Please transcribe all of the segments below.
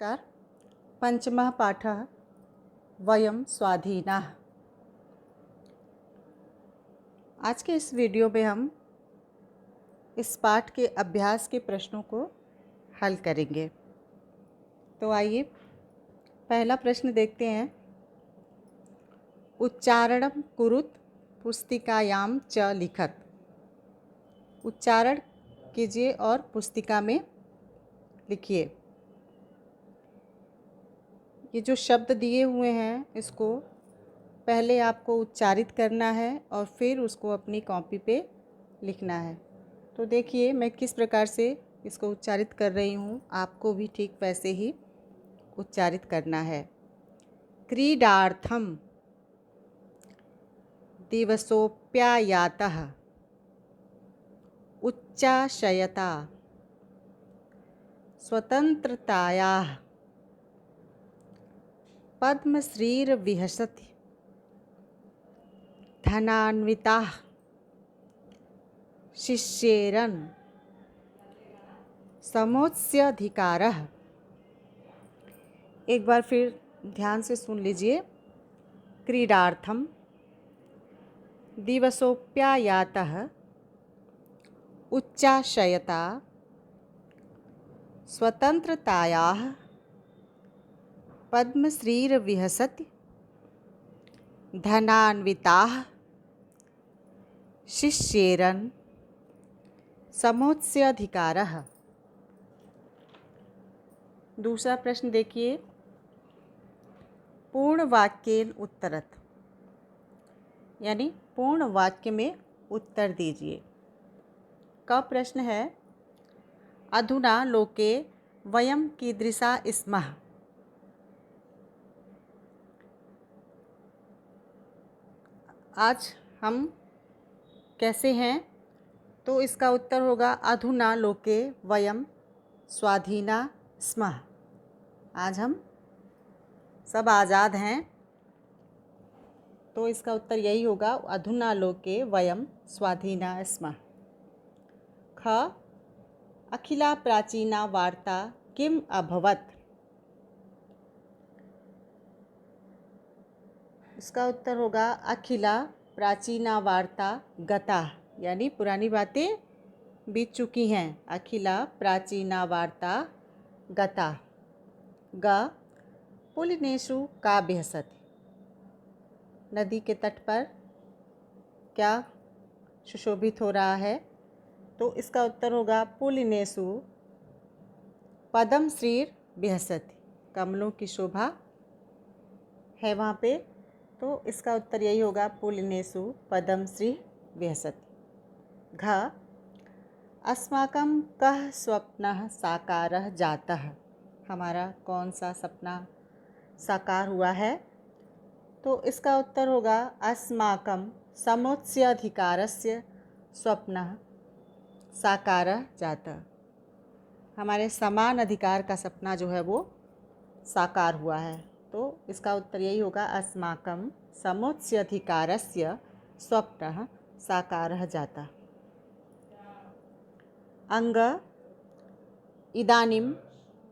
नमस्कार। पंचमः पाठः वयं स्वाधीनाः। आज के इस वीडियो में हम इस पाठ के अभ्यास के प्रश्नों को हल करेंगे। तो आइए पहला प्रश्न देखते हैं। उच्चारणं कुरुत पुस्तिकायां च लिखत। उच्चारण कीजिए और पुस्तिका में लिखिए। ये जो शब्द दिए हुए हैं इसको पहले आपको उच्चारित करना है और फिर उसको अपनी कॉपी पे लिखना है। तो देखिए मैं किस प्रकार से इसको उच्चारित कर रही हूँ, आपको भी ठीक वैसे ही उच्चारित करना है। क्रीडार्थम दिवसोप्यायातः उच्चाशयता स्वतंत्रतायाः पद्मश्रीर्विहसति धनान्विताः शिष्येरन् समोच्चाधिकारः। एक बार फिर ध्यान से सुन लीजिए। क्रीडार्थम दिवसोप्यायातः उच्चाशयता स्वतंत्रतायाः पद्मश्रीर्विहसति धनान्विताः शिष्येरन् समोच्चाधिकारः। दूसरा प्रश्न देखिए। पूर्ण वाक्येन उत्तरत, यानी पूर्ण वाक्य में उत्तर दीजिए। का प्रश्न है, अधुना लोके वयं कीदृशा स्मः। आज हम कैसे हैं? तो इसका उत्तर होगा अधुना लोके वयं स्वाधीना स्मः। आज हम सब आज़ाद हैं। तो इसका उत्तर यही होगा, अधुना लोके वयं स्वाधीना स्मः। ख अखिला प्राचीना वार्ता किम अभवत्। इसका उत्तर होगा अखिला प्राचीना वार्ता गता, यानी पुरानी बातें बीत चुकी हैं। अखिला प्राचीना वार्ता गता। ग पुलिनेषु काव्यसति। नदी के तट पर क्या सुशोभित हो रहा है? तो इसका उत्तर होगा पुलिनेषु पद्मश्रीर विहसति। कमलों की शोभा है वहाँ पे। तो इसका उत्तर यही होगा पुलिनेषु पद्मश्री विहसति। घ अस्माकं कः स्वप्नः साकारः जातः। हमारा कौन सा सपना साकार हुआ है? तो इसका उत्तर होगा अस्माकं समोच्चाधिकारस्य स्वप्नः साकारः जातः। हमारे समान अधिकार का सपना जो है वो साकार हुआ है। तो इसका उत्तर यही होगा अस्माकं समोच्चाधिकारस्य स्वप्नः साकारः जातः। अंग इदानीं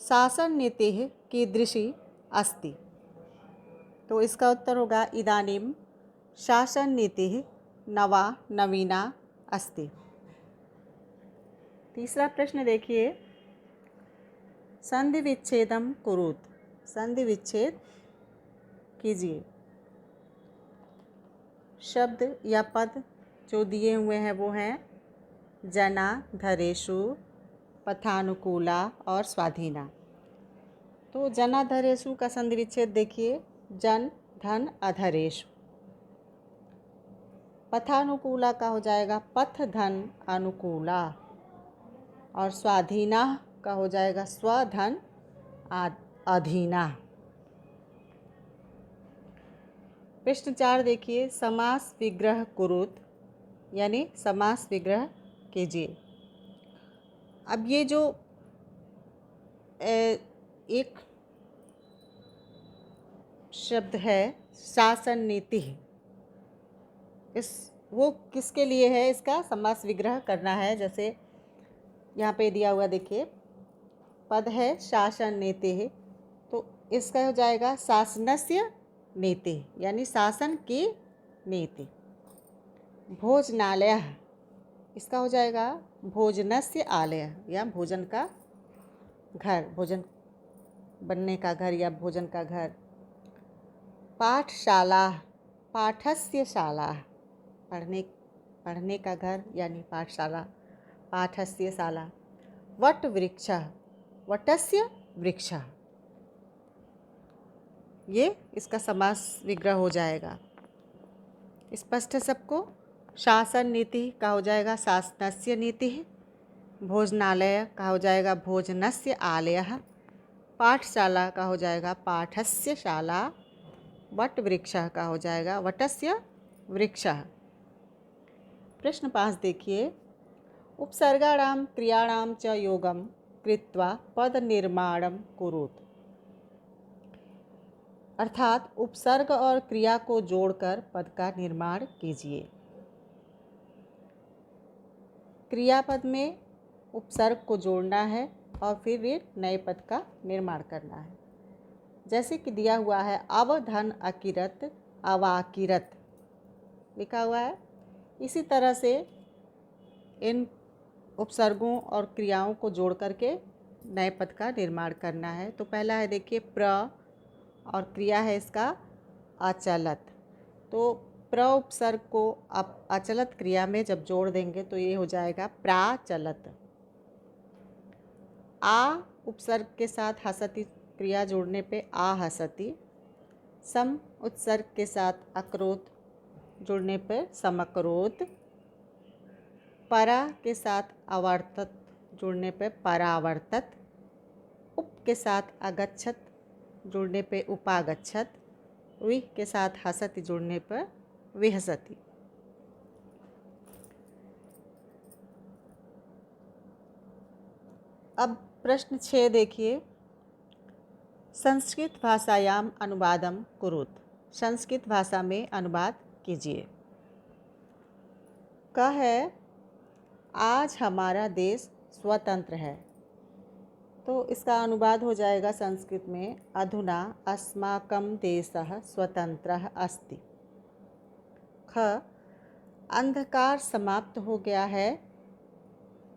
शासननीतिः कीदृशी अस्ति। तो इसका उत्तर होगा इदानीं शासननीतिः नवा नवीना अस्ति। तीसरा प्रश्न देखिए। संधि विच्छेदं कुरुत। संधि विच्छेद कीजिए। शब्द या पद जो दिए हुए हैं वो हैं जना, धरेषु, पथानुकूला और स्वाधीना। तो जना धरेषु का संधि विच्छेद देखिए। जन धन अधरेषु। पथानुकूला का हो जाएगा पथ धन अनुकूला। और स्वाधीना का हो जाएगा स्वधन अधीना। प्रश्न 4 देखिए। समास विग्रह कुरुत, यानी समास विग्रह कीजिए। अब ये जो एक शब्द है शासन नीति, वो किसके लिए है? इसका समास विग्रह करना है। जैसे यहाँ पे दिया हुआ देखिए, पद है शासन नीति तो इसका हो जाएगा शासनस्य नीति, यानी शासन की नीति। भोजनालय, इसका हो जाएगा भोजनस्य आलय, या भोजन का घर, भोजन बनने का घर या भोजन का घर। पाठशाला, पाठस्य शाला, पढ़ने का घर यानी पाठशाला, पाठस्य शाला। वट वृक्ष, वटस्य वृक्ष, ये इसका समास विग्रह हो जाएगा। स्पष्ट है सबको। शासन नीति का हो जाएगा शासनस्य नीति। भोजनालय का हो जाएगा भोजनस्य आलयः। पाठशाला का हो जाएगा पाठस्य शाला। वट वृक्ष का हो जाएगा वटस्य वृक्षः। प्रश्न 5 देखिए। उपसर्गाणां क्रियाणां च योगं कृत्वा पद निर्माणं कुरुत। अर्थात उपसर्ग और क्रिया को जोड़कर पद का निर्माण कीजिए। क्रियापद में उपसर्ग को जोड़ना है और फिर एक नए पद का निर्माण करना है। जैसे कि दिया हुआ है अवधन अकिरत अवाकिरत लिखा हुआ है। इसी तरह से इन उपसर्गों और क्रियाओं को जोड़ करके नए पद का निर्माण करना है। तो पहला है देखिए प्र, और क्रिया है इसका अचलत। तो प्र उपसर्ग को आप अचलत क्रिया में जब जोड़ देंगे तो ये हो जाएगा प्राचलत। आ उपसर्ग के साथ हसती क्रिया जोड़ने पे आ हसती। सम उत्सर्ग के साथ अक्रोध जुड़ने पर समक्रोध। परा के साथ अवर्तत जुड़ने पे परावर्तत। उप के साथ अगच्छत जुड़ने पे उपागच्छत। वि के साथ हसति जुड़ने पर विहसति। अब प्रश्न 6 देखिए। संस्कृत भाषायाम अनुवादम कुरुत। संस्कृत भाषा में अनुवाद कीजिए। क है आज हमारा देश स्वतंत्र है। तो इसका अनुवाद हो जाएगा संस्कृत में अधुना अस्माकं देशः स्वतंत्रः अस्ति। ख अंधकार समाप्त हो गया है।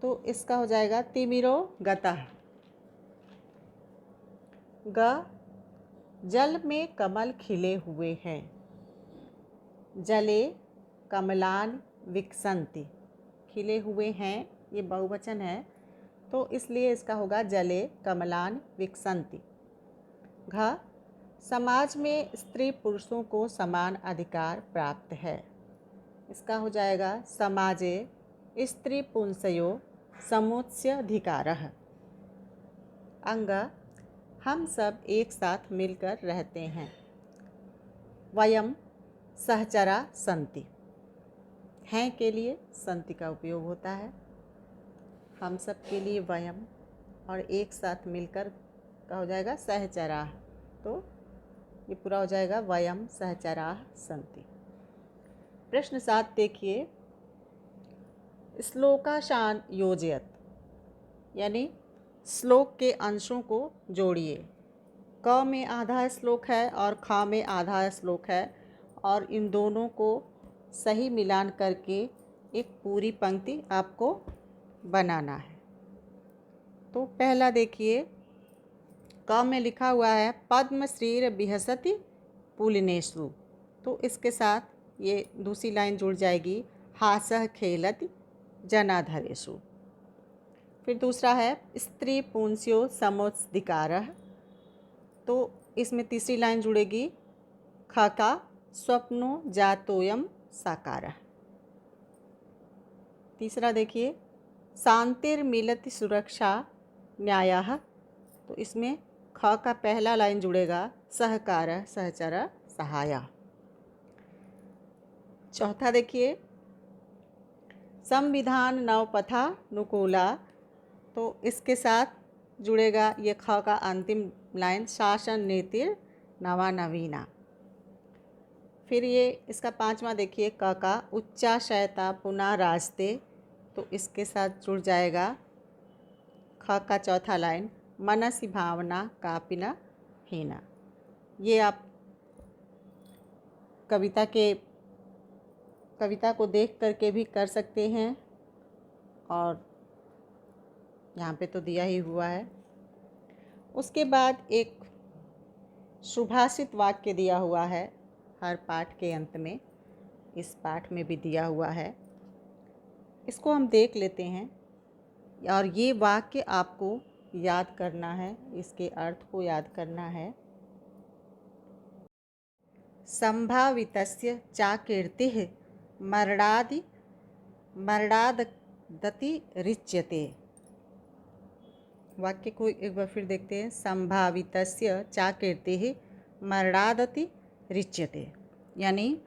तो इसका हो जाएगा तिमिरो गतः। ग जल में कमल खिले हुए हैं। जले कमलान विकसन्ति, खिले हुए हैं ये बहुवचन है तो इसलिए इसका होगा जले कमलान विकसन्ति। घ समाज में स्त्री पुरुषों को समान अधिकार प्राप्त है। इसका हो जाएगा समाजे स्त्री पुंसयो समुच्चयाधिकारः। अंग हम सब एक साथ मिलकर रहते हैं। वयम सहचरा सन्ति, हैं के लिए सन्ति का उपयोग होता है। हम सब के लिए वयम, और एक साथ मिलकर का हो जाएगा सहचराः। तो ये पूरा हो जाएगा वयम सहचराः सन्ति। प्रश्न 7 देखिए। श्लोकाशान योजयत, यानी श्लोक के अंशों को जोड़िए। क में आधा श्लोक है और ख में आधा श्लोक है, और इन दोनों को सही मिलान करके एक पूरी पंक्ति आपको बनाना है। तो पहला देखिए, क में लिखा हुआ है पद्मश्रीर विहसति पुलिनेषु। तो इसके साथ ये दूसरी लाइन जुड़ जाएगी हासः खेलति जनाधरेषु। फिर दूसरा है स्त्री पुंस्यो समुच्चयाधिकारः। तो इसमें तीसरी लाइन जुड़ेगी ख का स्वप्नो जातोयम साकारः। तीसरा देखिए शांतिर्मिलति सुरक्षा न्यायः। तो इसमें ख का पहला लाइन जुड़ेगा सहकारः सहचरः सहायः। चौथा देखिए संविधान नवपथानुकूला। तो इसके साथ जुड़ेगा ये ख का अंतिम लाइन शासन नीतिर नवा नवीना। फिर ये इसका पांचवा देखिए क का उच्चाशयता पुनः राजते। तो इसके साथ जुड़ जाएगा ख का चौथा लाइन मनसि भावना कापिना हीना। ये आप कविता को देख करके भी कर सकते हैं, और यहाँ पे तो दिया ही हुआ है। उसके बाद एक सुभाषित वाक्य दिया हुआ है हर पाठ के अंत में, इस पाठ में भी दिया हुआ है। इसको हम देख लेते हैं, और ये वाक्य आपको याद करना है, इसके अर्थ को याद करना है। संभावितस्य चा कीर्तिः मरणादति रिच्यते। वाक्य को एक बार फिर देखते हैं। संभावितस्य चा कीर्तिः मरणादति रिच्यते, यानी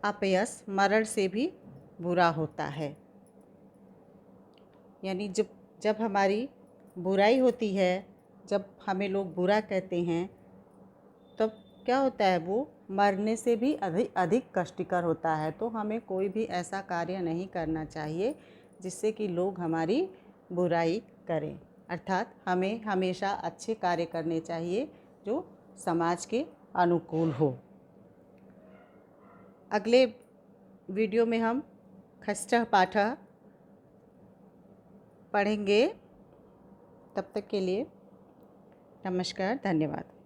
अपयश मरण से भी बुरा होता है। यानी जब हमारी बुराई होती है, जब हमें लोग बुरा कहते हैं, तब क्या होता है, वो मरने से भी अधिक कष्टकर होता है। तो हमें कोई भी ऐसा कार्य नहीं करना चाहिए जिससे कि लोग हमारी बुराई करें। अर्थात हमें हमेशा अच्छे कार्य करने चाहिए जो समाज के अनुकूल हो। अगले वीडियो में हम षष्ठः पाठः पढ़ेंगे। तब तक के लिए नमस्कार, धन्यवाद।